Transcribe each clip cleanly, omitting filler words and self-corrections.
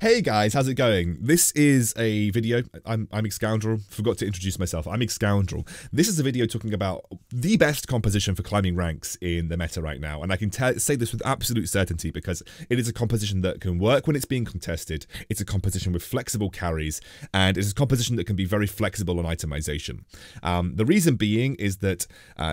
Hey guys, how's it going? This is a video. I'm Excoundrel. Forgot to introduce myself. I'm Excoundrel. This is a video talking about the best composition for climbing ranks in the meta right now, and I can say this with absolute certainty because it is a composition that can work when it's being contested. It's a composition with flexible carries, and it's a composition that can be very flexible on itemization. The reason being is that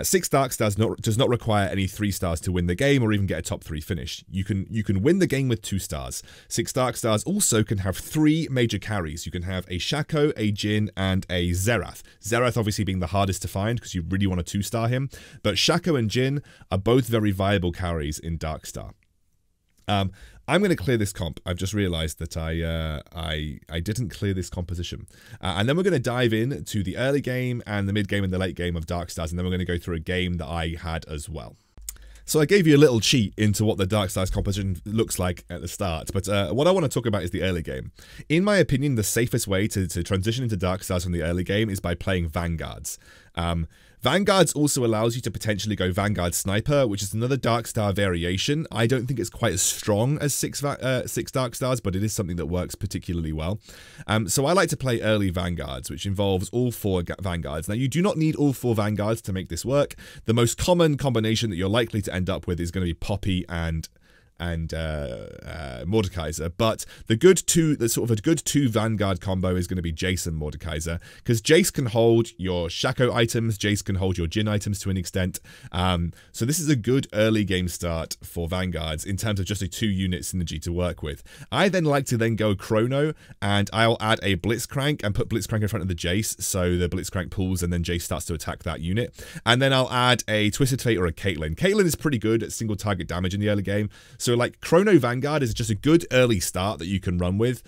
6 Dark Stars does not require any 3 stars to win the game or even get a top 3 finish. You can win the game with 2 stars. 6 Dark Stars also can have 3 major carries. You can have a Shaco, a Jhin, and a Xerath. Xerath obviously being the hardest to find because you really want to 2-star him, but Shaco and Jhin are both very viable carries in Dark Star. I'm going to clear this comp. I've just realized that I didn't clear this composition. And then we're going to dive in to the early game and the mid game and the late game of Dark Stars, and then we're going to go through a game that I had as well. So I gave you a little cheat into what the Dark Stars composition looks like at the start, but what I want to talk about is the early game. In my opinion, the safest way to transition into Dark Stars from the early game is by playing Vanguards. Vanguards also allows you to potentially go Vanguard Sniper, which is another Dark Star variation. I don't think it's quite as strong as 6 Dark Stars, but it is something that works particularly well. So I like to play early Vanguards, which involves all 4 Vanguards. Now, you do not need all 4 Vanguards to make this work. The most common combination that you're likely to end up with is going to be Poppy and Mordekaiser, but the sort of a good 2 Vanguard combo is going to be Jace and Mordekaiser, because Jace can hold your Shaco items, Jace can hold your Jhin items to an extent, so this is a good early game start for Vanguards in terms of just a 2-unit synergy to work with. I then like to then go Chrono, and I'll add a Blitzcrank and put Blitzcrank in front of the Jace, so the Blitzcrank pulls and then Jace starts to attack that unit, and then I'll add a Twisted Fate or a Caitlyn. Caitlyn is pretty good at single target damage in the early game, so like Chrono Vanguard is just a good early start that you can run with.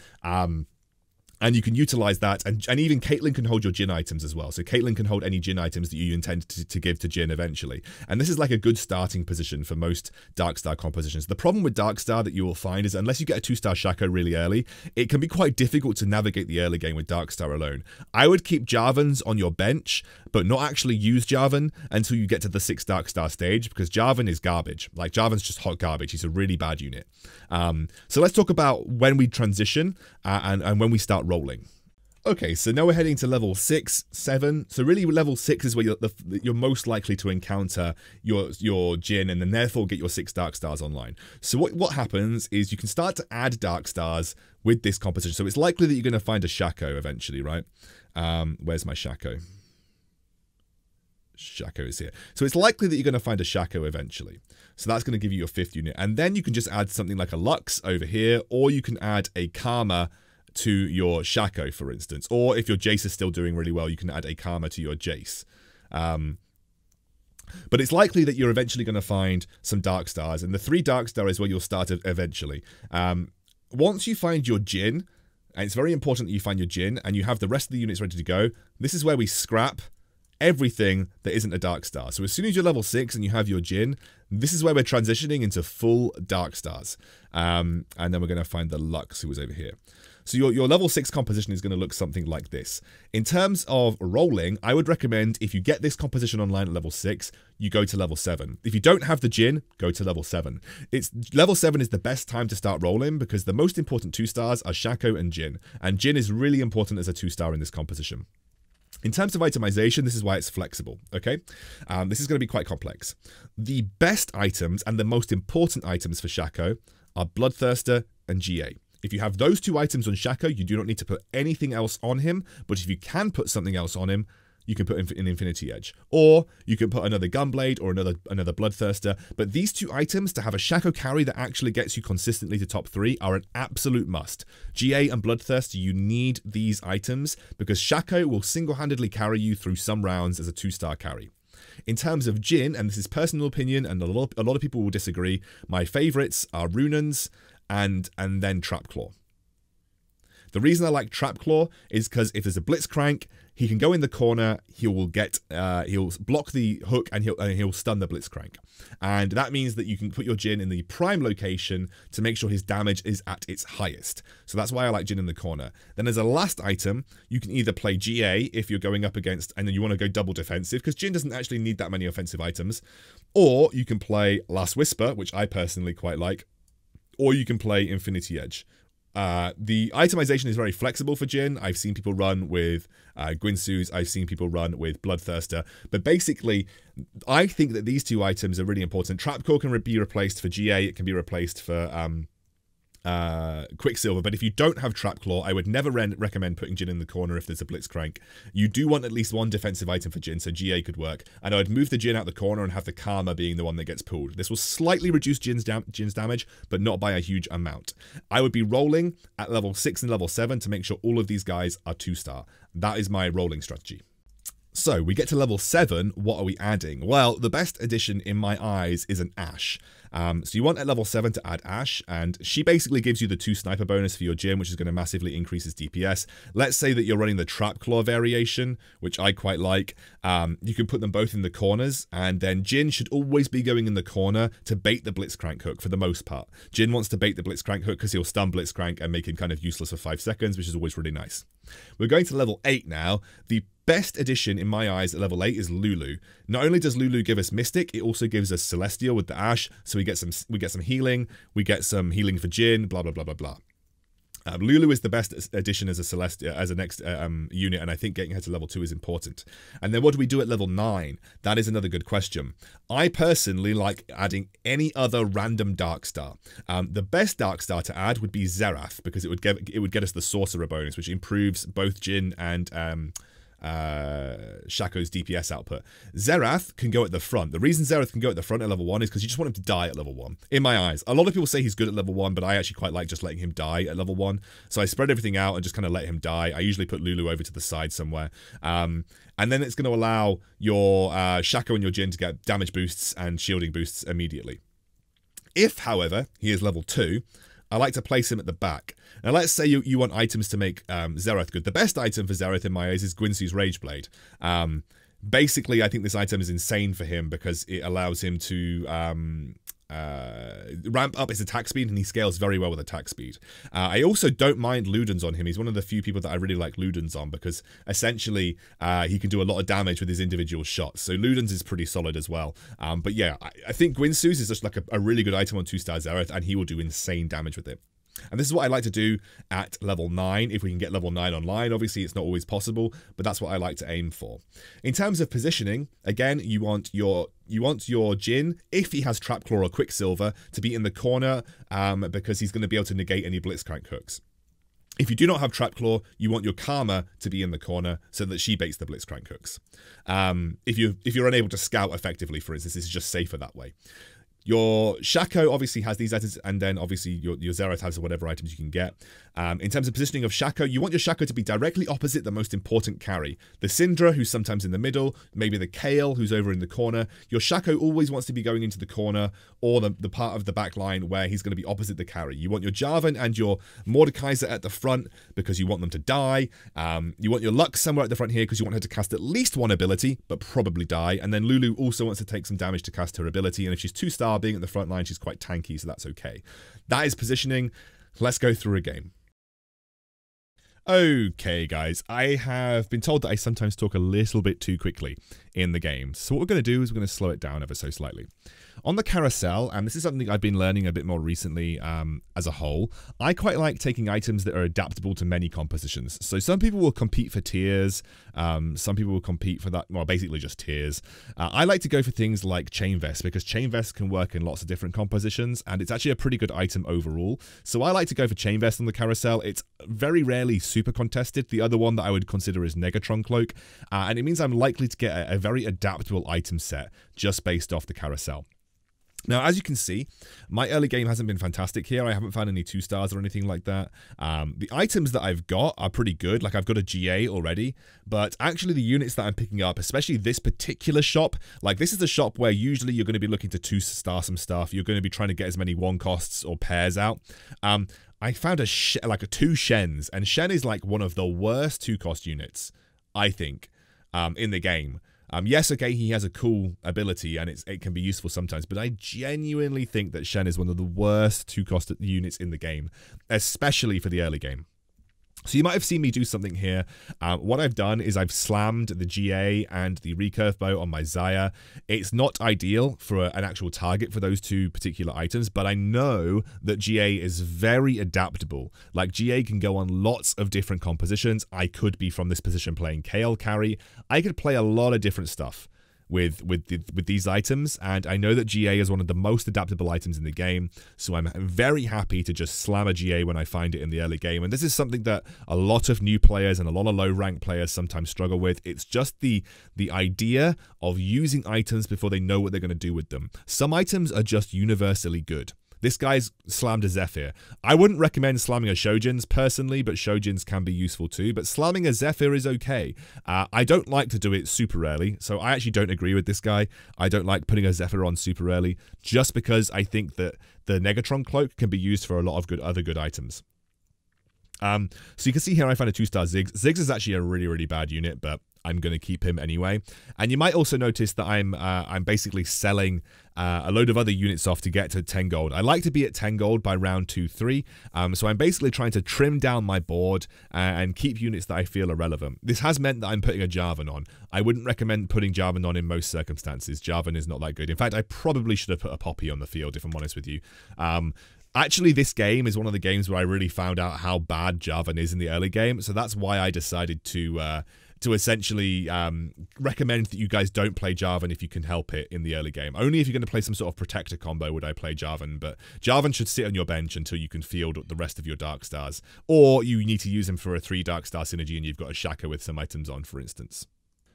And you can utilize that, and even Caitlyn can hold your Jhin items as well. So Caitlyn can hold any Jhin items that you intend to give to Jhin eventually. And this is like a good starting position for most Dark Star compositions. The problem with Dark Star that you will find is unless you get a 2-star Shaco really early, it can be quite difficult to navigate the early game with Dark Star alone. I would keep Jarvans on your bench, but not actually use Jarvan until you get to the 6 Dark Star stage, because Jarvan is garbage. Like, Jarvan's just hot garbage. He's a really bad unit. So let's talk about when we transition and when we start rolling. Okay, so now we're heading to level 6, 7. So really level 6 is where you're most likely to encounter your Jhin and then therefore get your 6 Dark Stars online. So what happens is you can start to add Dark Stars with this composition. So it's likely that you're going to find a Shaco eventually, right? Where's my Shaco? Shaco is here. So it's likely that you're going to find a Shaco eventually. So that's going to give you your 5th unit. And then you can just add something like a Lux over here, or you can add a Karma to your Shaco, for instance. Or if your Jace is still doing really well, you can add a Karma to your Jace. But it's likely that you're eventually going to find some Dark Stars, and the 3 Dark Star is where you'll start eventually. Once you find your Jhin, and it's very important that you find your Jhin, and you have the rest of the units ready to go, this is where we scrap everything that isn't a Dark Star. So as soon as you're level 6 and you have your Jhin, this is where we're transitioning into full Dark Stars. And then we're going to find the Lux, who was over here. So your level 6 composition is going to look something like this. In terms of rolling, I would recommend if you get this composition online at level 6, you go to level 7. If you don't have the Jhin, go to level 7. Level 7 is the best time to start rolling because the most important 2 stars are Shaco and Jhin is really important as a 2-star in this composition. In terms of itemization, this is why it's flexible, okay? This is going to be quite complex. The best items and the most important items for Shaco are Bloodthirster and GA. If you have those 2 items on Shaco, you do not need to put anything else on him, but if you can put something else on him, you can put an Infinity Edge. Or you can put another Gunblade or another Bloodthirster. But these 2 items to have a Shaco carry that actually gets you consistently to top 3 are an absolute must. GA and Bloodthirster, you need these items because Shaco will single-handedly carry you through some rounds as a 2-star carry. In terms of Jhin, and this is personal opinion and a lot of people will disagree, my favorites are Runans and then Trapclaw. The reason I like Trapclaw is because if there's a Blitzcrank, he can go in the corner, he'll block the hook, and he'll stun the Blitzcrank. And that means that you can put your Jhin in the prime location to make sure his damage is at its highest. So that's why I like Jhin in the corner. Then as a last item, you can either play GA if you're going up against, and then you want to go double defensive, because Jhin doesn't actually need that many offensive items. Or you can play Last Whisper, which I personally quite like. Or you can play Infinity Edge. The itemization is very flexible for Jhin. I've seen people run with Guinsoo's. I've seen people run with Bloodthirster. But basically, I think that these two items are really important. Trapcore can be replaced for GA. It can be replaced for Quicksilver, but if you don't have Trapclaw, I would never recommend putting Jhin in the corner if there's a Blitzcrank. You do want at least one defensive item for Jhin, so GA could work. And I would move the Jhin out the corner and have the Karma being the one that gets pulled. This will slightly reduce Jin's damage, but not by a huge amount. I would be rolling at level 6 and level 7 to make sure all of these guys are 2-star. That is my rolling strategy. So we get to level 7, what are we adding? Well, the best addition in my eyes is an Ashe. So you want at level 7 to add Ashe, and she basically gives you the 2 sniper bonus for your Jhin, which is going to massively increase his DPS. Let's say that you're running the Trapclaw variation, which I quite like. You can put them both in the corners, and then Jhin should always be going in the corner to bait the Blitzcrank hook for the most part. Jhin wants to bait the Blitzcrank hook because he'll stun Blitzcrank and make him kind of useless for 5 seconds, which is always really nice. We're going to level 8 now. The best addition in my eyes at level 8 is Lulu. Not only does Lulu give us Mystic, it also gives us Celestial with the Ashe, so we get some healing, we get some healing for Jhin, blah blah blah blah blah. Lulu is the best addition as a Celestial, as a next unit, and I think getting her to level 2 is important. And then what do we do at level 9? That is another good question. I personally like adding any other random Dark Star. The best Dark Star to add would be Xerath, because it would get us the Sorcerer bonus, which improves both Jhin and Shaco's DPS output. Xerath can go at the front. The reason Xerath can go at the front at level 1 is because you just want him to die at level 1. In my eyes, a lot of people say he's good at level 1, but I actually quite like just letting him die at level 1. So I spread everything out and just kind of let him die. I usually put Lulu over to the side somewhere. And then it's going to allow your Shaco and your Jhin to get damage boosts and shielding boosts immediately. If, however, he is level 2, I like to place him at the back. Now, let's say you want items to make Xerath good. The best item for Xerath in my eyes is Guinsoo's Rageblade. Basically, I think this item is insane for him because it allows him to ramp up his attack speed, and he scales very well with attack speed. I also don't mind Ludens on him. He's one of the few people that I really like Ludens on because essentially he can do a lot of damage with his individual shots. So Ludens is pretty solid as well. But yeah, I think Guinsoo's is just like a really good item on 2-star Xerath, and he will do insane damage with it. And this is what I like to do at level 9, if we can get level 9 online. Obviously, it's not always possible, but that's what I like to aim for. In terms of positioning, again, you want your Jhin, if he has Trapclaw or Quicksilver, to be in the corner because he's going to be able to negate any Blitzcrank hooks. If you do not have Trapclaw, you want your Karma to be in the corner so that she baits the Blitzcrank hooks. If you're unable to scout effectively, for instance, it's just safer that way. Your Shaco obviously has these items, and then obviously your Xerath has whatever items you can get. In terms of positioning of Shaco, you want your Shaco to be directly opposite the most important carry. The Syndra, who's sometimes in the middle, maybe the Kale, who's over in the corner. Your Shaco always wants to be going into the corner or the part of the back line where he's going to be opposite the carry. You want your Jarvan and your Mordekaiser at the front because you want them to die. You want your Lux somewhere at the front here because you want her to cast at least one ability, but probably die. And then Lulu also wants to take some damage to cast her ability, and if she's 2-star, being at the front line, she's quite tanky, so that's okay. That is positioning. Let's go through a game. Okay, guys, I have been told that I sometimes talk a little bit too quickly in the game. So what we're going to do is we're going to slow it down ever so slightly. On the carousel, and this is something I've been learning a bit more recently as a whole, I quite like taking items that are adaptable to many compositions. So some people will compete for tiers, some people will compete for that, well, basically just tiers. I like to go for things like Chain Vest, because Chain Vest can work in lots of different compositions, and it's actually a pretty good item overall. So I like to go for Chain Vest on the carousel. It's very rarely super contested. The other one that I would consider is Negatron Cloak, and it means I'm likely to get a very adaptable item set just based off the carousel. Now, as you can see, my early game hasn't been fantastic here. I haven't found any 2-stars or anything like that. The items that I've got are pretty good. Like, I've got a GA already, but actually the units that I'm picking up, especially this particular shop, like, this is a shop where usually you're going to be looking to 2-star some stuff. You're going to be trying to get as many 1-costs or pairs out. I found a 2 Shens, and Shen is like one of the worst 2-cost units, I think, in the game. Yes, okay, he has a cool ability and it can be useful sometimes, but I genuinely think that Shen is one of the worst 2-cost units in the game, especially for the early game. So you might have seen me do something here. What I've done is I've slammed the GA and the recurve bow on my Xayah. It's not ideal for an actual target for those two particular items, but I know that GA is very adaptable. Like, GA can go on lots of different compositions. I could be from this position playing KL carry. I could play a lot of different stuff with these items, and I know that GA is one of the most adaptable items in the game, so I'm very happy to just slam a GA when I find it in the early game. And this is something that a lot of new players and a lot of low rank players sometimes struggle with. It's just the idea of using items before they know what they're going to do with them. Some items are just universally good. This guy's slammed a Zephyr. I wouldn't recommend slamming a Shojin's personally, but Shojin's can be useful too. But slamming a Zephyr is okay. I don't like to do it super early, so I actually don't agree with this guy. I don't like putting a Zephyr on super early, just because I think that the Negatron Cloak can be used for a lot of other good items. So you can see here I found a 2-star Ziggs. Ziggs is actually a really, really bad unit, but I'm going to keep him anyway. And you might also notice that I'm basically selling a load of other units off to get to 10 gold. I like to be at 10 gold by round 2-3. So I'm basically trying to trim down my board and keep units that I feel are relevant. This has meant that I'm putting a Jarvan on. I wouldn't recommend putting Jarvan on in most circumstances. Jarvan is not that good. In fact, I probably should have put a Poppy on the field, if I'm honest with you. Actually, this game is one of the games where I really found out how bad Jarvan is in the early game, so that's why I decided to essentially recommend that you guys don't play Jarvan if you can help it in the early game. Only if you're going to play some sort of protector combo would I play Jarvan, but Jarvan should sit on your bench until you can field the rest of your Dark Stars, or you need to use him for a 3 Dark Star synergy and you've got a Shaco with some items on, for instance.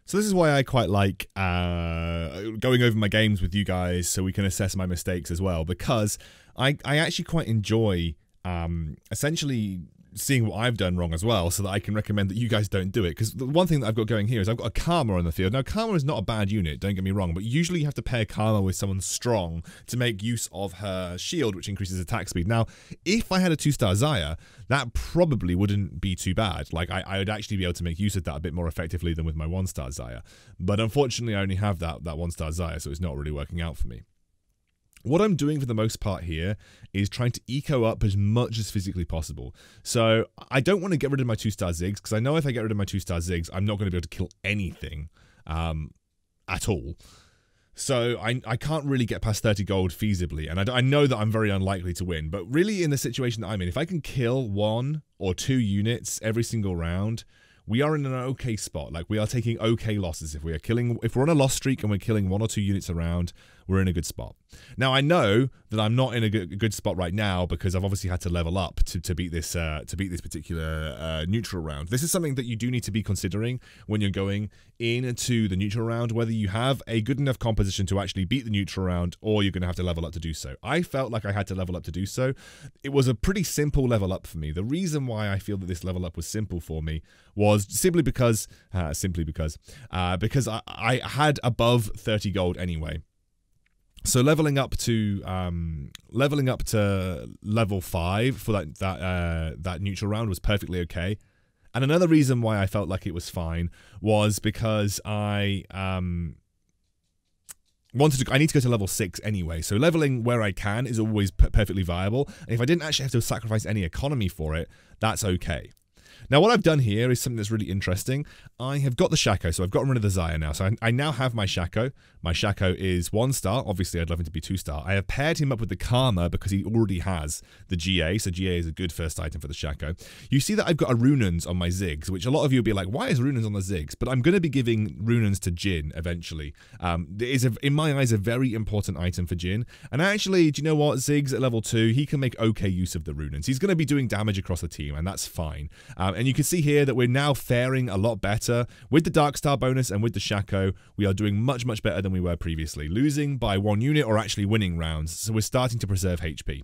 So this is why I quite like going over my games with you guys so we can assess my mistakes as well, because I actually quite enjoy essentially seeing what I've done wrong as well, so that I can recommend that you guys don't do it. Because the one thing that I've got going here is I've got a Karma on the field. Now, Karma is not a bad unit, don't get me wrong, but usually you have to pair Karma with someone strong to make use of her shield, which increases attack speed. Now, if I had a 2-star Xayah, that probably wouldn't be too bad. Like, I would actually be able to make use of that a bit more effectively than with my 1-star Xayah. But unfortunately, I only have that 1-star Xayah, so it's not really working out for me. What I'm doing for the most part here is trying to eco up as much as physically possible. So I don't want to get rid of my 2-star Ziggs, because I know if I get rid of my 2-star Ziggs, I'm not going to be able to kill anything at all. So I can't really get past 30 gold feasibly, and I know that I'm very unlikely to win. But really, in the situation that I'm in, if I can kill 1 or 2 units every single round, we are in an okay spot. Like, we are taking okay losses. If we're on a loss streak and we're killing 1 or 2 units around, we're in a good spot. Now, I know that I'm not in a good spot right now because I've obviously had to level up to beat this particular neutral round. This is something that you do need to be considering when you're going into the neutral round, whether you have a good enough composition to actually beat the neutral round, or you're going to have to level up to do so. I felt like I had to level up to do so. It was a pretty simple level up for me. The reason why I feel that this level up was simple for me was simply because I had above 30 gold anyway. So leveling up to level 5 for that neutral round was perfectly okay. And another reason why I felt like it was fine was because I need to go to level 6 anyway. So leveling where I can is always perfectly viable. And if I didn't actually have to sacrifice any economy for it, that's okay. Now, what I've done here is something that's really interesting. I have got the Shaco, so I've gotten rid of the Xayah now. So I now have my Shaco. My Shaco is 1-star. Obviously, I'd love him to be 2-star. I have paired him up with the Karma because he already has the GA, so GA is a good first item for the Shaco. You see that I've got a Runans on my Ziggs, which a lot of you will be like, why is Runans on the Ziggs? But I'm going to be giving Runans to Jhin eventually. It is, in my eyes, a very important item for Jhin. And actually, do you know what? Ziggs at level 2, he can make okay use of the Runans. He's going to be doing damage across the team, and that's fine. And you can see here that we're now faring a lot better. With the Dark Star bonus and with the Shaco, we are doing much, much better than we were previously. Losing by 1 unit or actually winning rounds. So we're starting to preserve HP.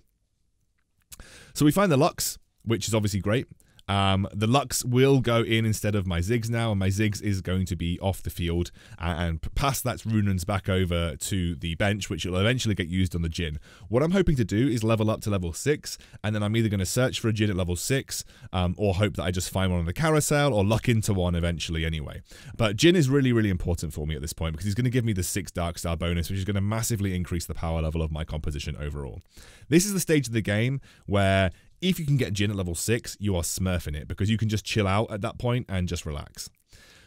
So we find the Lux, which is obviously great. The Lux will go in instead of my Ziggs now, and my Ziggs is going to be off the field and pass that Runans back over to the bench, which will eventually get used on the Jhin. What I'm hoping to do is level up to level 6, and then I'm either going to search for a Jhin at level 6, or hope that I just find one on the carousel, or luck into one eventually anyway. But Jhin is really, really important for me at this point, because he's going to give me the 6 Dark Star bonus, which is going to massively increase the power level of my composition overall. This is the stage of the game where if you can get Jhin at level 6, you are smurfing it, because you can just chill out at that point and just relax.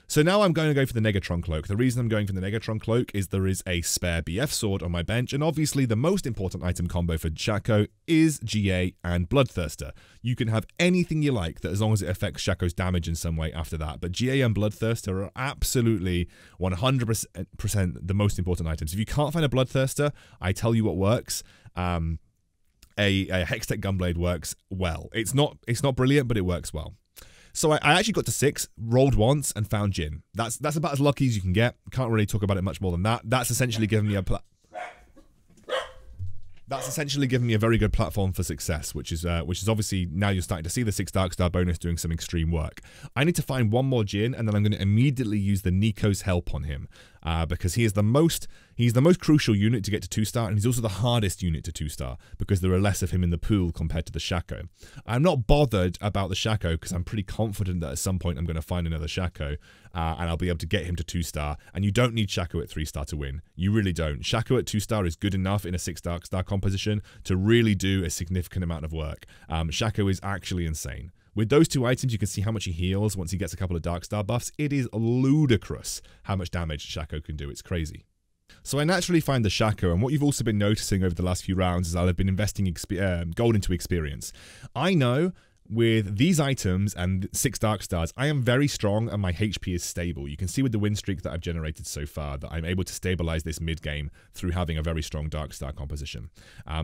So now I'm going to go for the Negatron Cloak. The reason I'm going for the Negatron Cloak is there is a spare BF Sword on my bench, and obviously the most important item combo for Shaco is GA and Bloodthirster. You can have anything you like, that as long as it affects Shaco's damage in some way after that, but GA and Bloodthirster are absolutely 100% the most important items. If you can't find a Bloodthirster, I tell you what works. A Hextech Gunblade works well. It's not brilliant, but it works well. So I actually got to 6, rolled once, and found Jhin. That's about as lucky as you can get. Can't really talk about it much more than that. That's essentially given me a very good platform for success, which is obviously now you're starting to see the 6 Darkstar bonus doing some extreme work. I need to find one more Jhin, and then I'm going to immediately use the Neeko's help on him, because he's the most crucial unit to get to 2-star, and he's also the hardest unit to 2-star, because there are less of him in the pool compared to the Shaco. I'm not bothered about the Shaco, because I'm pretty confident that at some point I'm going to find another Shaco, and I'll be able to get him to 2-star, and you don't need Shaco at 3-star to win. You really don't. Shaco at 2-star is good enough in a 6 Darkstar composition to really do a significant amount of work. Shaco is actually insane. With those 2 items, you can see how much he heals once he gets a couple of Darkstar buffs. It is ludicrous how much damage Shaco can do. It's crazy. So I naturally find the Shaco, and what you've also been noticing over the last few rounds is that I've been investing gold into experience. I know with these items and 6 Darkstars, I am very strong and my HP is stable. You can see with the win streak that I've generated so far that I'm able to stabilize this mid-game through having a very strong Darkstar composition.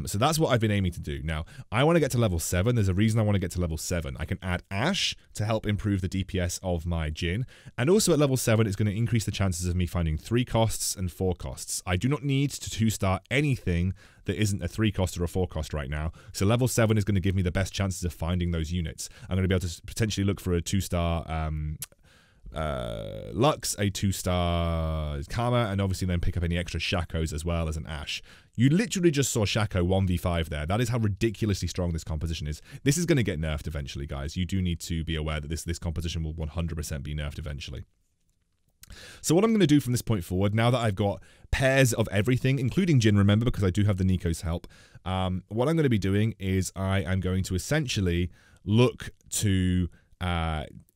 So that's what I've been aiming to do. Now, I want to get to level 7. There's a reason I want to get to level 7. I can add Ashe to help improve the DPS of my Jhin, and also at level 7, it's going to increase the chances of me finding 3 costs and 4 costs. I do not need to 2-star anything that isn't a 3 cost or a 4 cost right now. So level 7 is going to give me the best chances of finding those units. I'm going to be able to potentially look for a 2-star Lux, a 2-star Karma, and obviously then pick up any extra Shacos as well as an Ashe. You literally just saw Shaco 1v5 there. That is how ridiculously strong this composition is. This is going to get nerfed eventually, guys. You do need to be aware that this composition will 100% be nerfed eventually. So what I'm going to do from this point forward, now that I've got pairs of everything, including Jhin, remember, because I do have the Neeko's help, what I'm going to be doing is I am going to essentially look to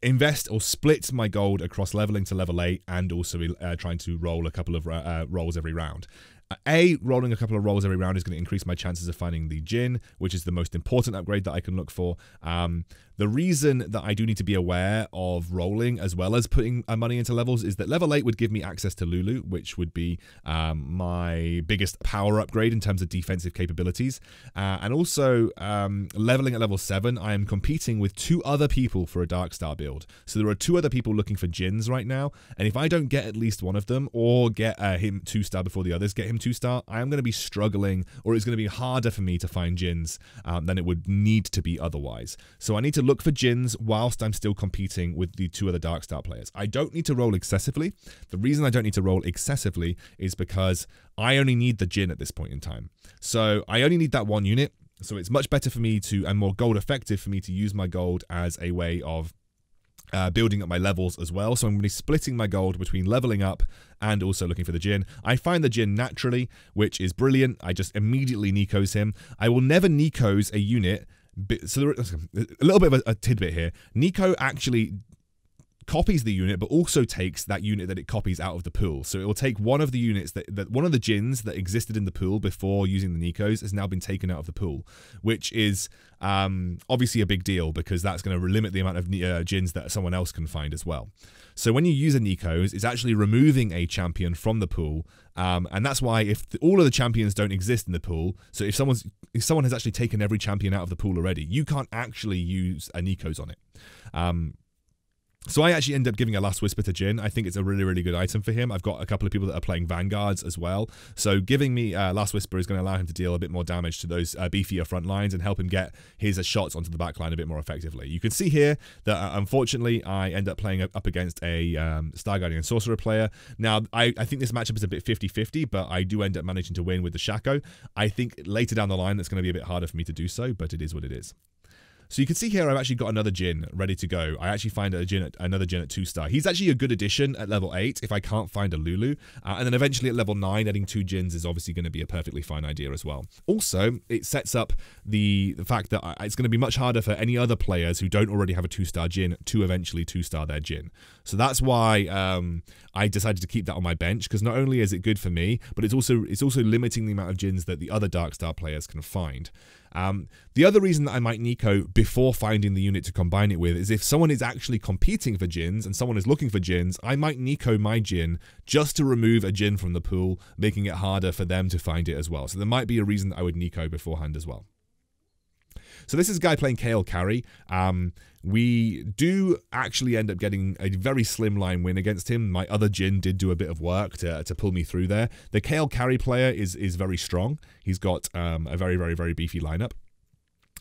invest or split my gold across leveling to level 8 and also trying to roll a couple of rolls every round. Rolling a couple of rolls every round is going to increase my chances of finding the Jhin, which is the most important upgrade that I can look for. The reason that I do need to be aware of rolling as well as putting money into levels is that level 8 would give me access to Lulu, which would be my biggest power upgrade in terms of defensive capabilities. And also, leveling at level 7, I am competing with 2 other people for a Darkstar build. So there are 2 other people looking for Jhins right now, and if I don't get at least one of them, or get him 2-star before the others get him 2-star, I am going to be struggling, or it's going to be harder for me to find Jhins than it would need to be otherwise. So I need to look for Jhins whilst I'm still competing with the 2 other Darkstar players. I don't need to roll excessively. The reason I don't need to roll excessively is because I only need the Jhin at this point in time. So I only need that 1 unit. So it's much better for me to, and more gold effective for me to use my gold as a way of building up my levels as well. So I'm going to be splitting my gold between leveling up and also looking for the Jhin. I find the Jhin naturally, which is brilliant. I just immediately Neekos him. I will never Neekos a unit. So there is a little bit of a tidbit here. Neeko actually copies the unit, but also takes that unit that it copies out of the pool. So it will take one of the units that one of the Jhins that existed in the pool before using the Neekos has now been taken out of the pool, which is obviously a big deal because that's going to limit the amount of Jhins that someone else can find as well. So when you use a Neekos, it's actually removing a champion from the pool, and that's why if all of the champions don't exist in the pool, so if someone has actually taken every champion out of the pool already, you can't actually use a Neekos on it. So I actually end up giving a Last Whisper to Jhin. I think it's a really, really good item for him. I've got a couple of people that are playing Vanguards as well. So giving me Last Whisper is going to allow him to deal a bit more damage to those beefier front lines and help him get his shots onto the back line a bit more effectively. You can see here that unfortunately I end up playing up against a Star Guardian Sorcerer player. Now, I think this matchup is a bit 50-50, but I do end up managing to win with the Shaco. I think later down the line that's going to be a bit harder for me to do so, but it is what it is. So you can see here I've actually got another Jhin ready to go. I actually find another Jhin at 2-star. He's actually a good addition at level 8 if I can't find a Lulu. And then eventually at level 9, adding 2 Jhins is obviously going to be a perfectly fine idea as well. Also, it sets up the fact that it's going to be much harder for any other players who don't already have a 2-star Jhin to eventually 2-star their Jhin. So that's why I decided to keep that on my bench, because not only is it good for me, but it's also limiting the amount of Jhins that the other Darkstar players can find. The other reason that I might Nico before finding the unit to combine it with is if someone is actually competing for Jhins and someone is looking for Jhins, I might Nico my Jhin just to remove a Jhin from the pool, making it harder for them to find it as well. So there might be a reason that I would Nico beforehand as well. So this is a guy playing Kayle carry. We do actually end up getting a very slimline win against him. My other Jhin did do a bit of work to pull me through there. The Kayle carry player is very strong. He's got a very beefy lineup.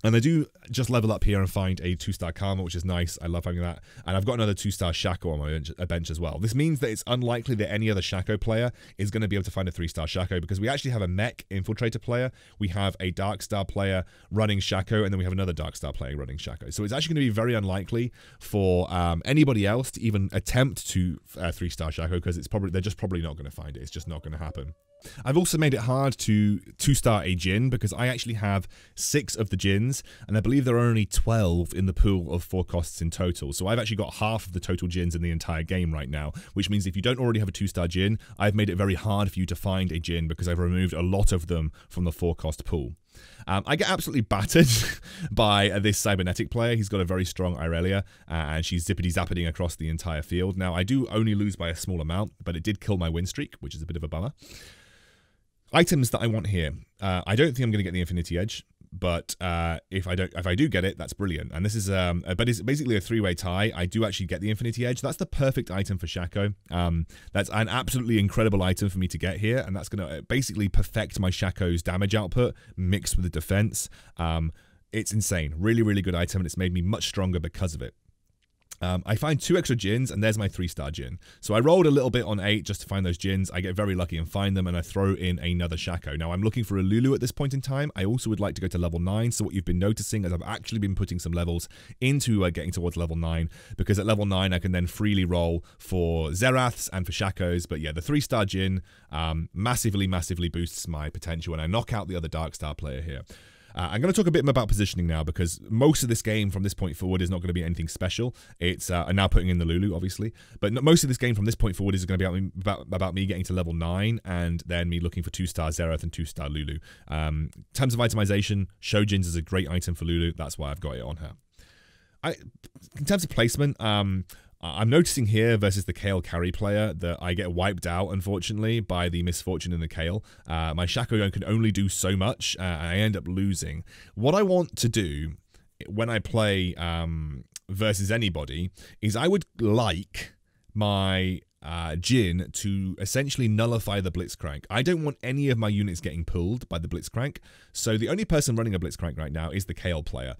And I do just level up here and find a 2-star Karma, which is nice. I love having that. And I've got another 2-star Shaco on my bench as well. This means that it's unlikely that any other Shaco player is going to be able to find a 3-star Shaco, because we actually have a mech infiltrator player, we have a Darkstar player running Shaco, and then we have another Darkstar player running Shaco. So it's actually going to be very unlikely for anybody else to even attempt to 3-star Shaco, because they're just probably not going to find it. It's just not going to happen. I've also made it hard to 2-star a Jhin, because I actually have 6 of the Jhins, and I believe there are only 12 in the pool of 4 costs in total. So I've actually got half of the total Jhins in the entire game right now, which means if you don't already have a 2-star Jhin, I've made it very hard for you to find a Jhin, because I've removed a lot of them from the 4-cost pool. I get absolutely battered by this cybernetic player. He's got a very strong Irelia, and she's zippity-zappeting across the entire field. Now, I do only lose by a small amount, but it did kill my win streak, which is a bit of a bummer. Items that I want here. I don't think I'm going to get the Infinity Edge, but if I do get it, that's brilliant. And this is but it's basically a 3-way tie. I do actually get the Infinity Edge. That's the perfect item for Shaco. That's an absolutely incredible item for me to get here, and that's going to basically perfect my Shaco's damage output mixed with the defense. It's insane. Really good item, and it's made me much stronger because of it. I find 2 extra Jhins, and there's my 3-star Jhin. So I rolled a little bit on 8 just to find those Jhins. I get very lucky and find them, and I throw in another Shaco. Now, I'm looking for a Lulu at this point in time. I also would like to go to level 9. So what you've been noticing is I've actually been putting some levels into getting towards level 9, because at level 9 I can then freely roll for Xeraths and for Shacos. But yeah, the 3-star Jhin massively boosts my potential, and I knock out the other Darkstar player here. I'm going to talk a bit about positioning now, because most of this game from this point forward is not going to be anything special. It's I'm now putting in the Lulu, obviously, but most of this game from this point forward is going to be about me getting to level 9 and then me looking for 2-star Xerath and 2-star Lulu. In terms of itemization, Shojin's is a great item for Lulu. That's why I've got it on her. In terms of placement, I'm noticing here versus the Kayle carry player that I get wiped out, unfortunately, by the misfortune in the Kayle. My Shaco can only do so much, and I end up losing. What I want to do when I play versus anybody is I would like my Jhin to essentially nullify the Blitzcrank. I don't want any of my units getting pulled by the Blitzcrank, so the only person running a Blitzcrank right now is the Kayle player.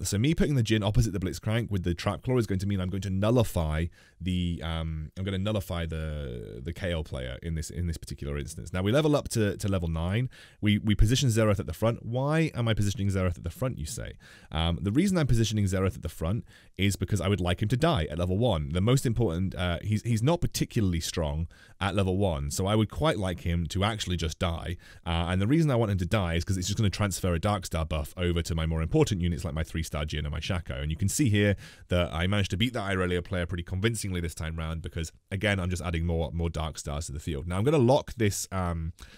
So me putting the Jhin opposite the Blitzcrank with the Trap Claw is going to mean I'm going to nullify the the Kayle player in this particular instance. Now we level up to level 9. We position Xerath at the front. Why am I positioning Xerath at the front, you say? The reason I'm positioning Xerath at the front is because I would like him to die at level 1. The most important, he's not particularly strong at level 1, so I would quite like him to actually just die. And the reason I want him to die is because it's just going to transfer a Darkstar buff over to my more important units like my 3-star Jhin and my Shaco. And you can see here that I managed to beat that Irelia player pretty convincingly this time round, because again I'm just adding more Darkstars to the field. Now I'm going to lock this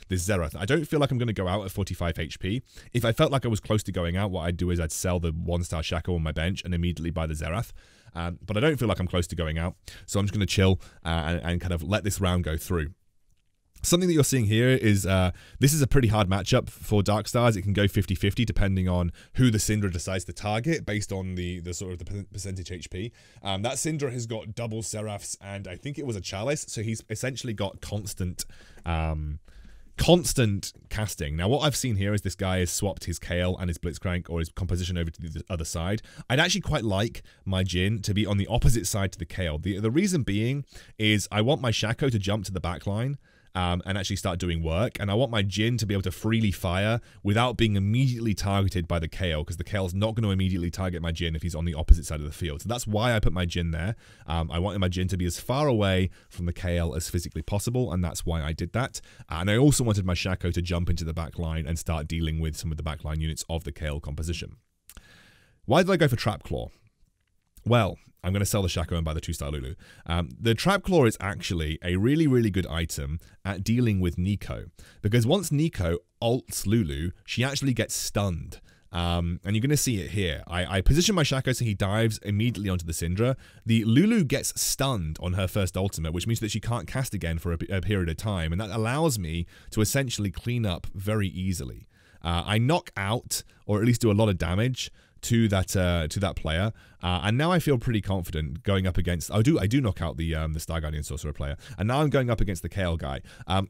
this Xerath. I don't feel like I'm going to go out at 45 HP. If I felt like I was close to going out, what I'd do is I'd sell the 1-star Shaco on my bench and immediately buy the Xerath. But I don't feel like I'm close to going out, so I'm just going to chill and kind of let this round go through. Something that you're seeing here is this is a pretty hard matchup for Darkstars. It can go 50-50 depending on who the Syndra decides to target based on the sort of the percentage HP. That Syndra has got double Seraphs, and I think it was a Chalice, so he's essentially got constant casting. Now what I've seen here is this guy has swapped his Kayle and his Blitzcrank or his composition over to the other side. I'd actually quite like my Jhin to be on the opposite side to the Kayle. The reason being is I want my Shaco to jump to the back line and actually start doing work. And I want my Jhin to be able to freely fire without being immediately targeted by the Kayle, because the Kayle's not going to immediately target my Jhin if he's on the opposite side of the field. So that's why I put my Jhin there. I wanted my Jhin to be as far away from the Kayle as physically possible, and that's why I did that. And I also wanted my Shaco to jump into the back line and start dealing with some of the backline units of the Kayle composition. Why did I go for Trap Claw? Well, I'm going to sell the Shaco and buy the 2-star Lulu. The Trap Claw is actually a really, really good item at dealing with Neeko, because once Neeko ults Lulu, she actually gets stunned. And you're going to see it here. I position my Shaco so he dives immediately onto the Syndra. The Lulu gets stunned on her first ultimate, which means that she can't cast again for a period of time, and that allows me to essentially clean up very easily. I knock out, or at least do a lot of damage to that player, and now I feel pretty confident going up against. I do knock out the Star Guardian Sorcerer player, and now I'm going up against the Kayle guy.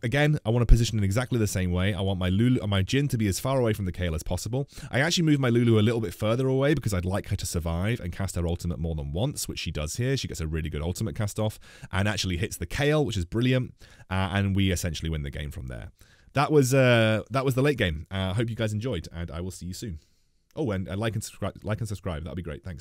Again, I want to position in exactly the same way. I want my Jhin to be as far away from the Kayle as possible. I actually moved my Lulu a little bit further away because I'd like her to survive and cast her ultimate more than once, which she does here. She gets a really good ultimate cast off and actually hits the Kayle, which is brilliant, and we essentially win the game from there. That was the late game. I hope you guys enjoyed, and I will see you soon. Oh, and like and subscribe. That'd be great. Thanks.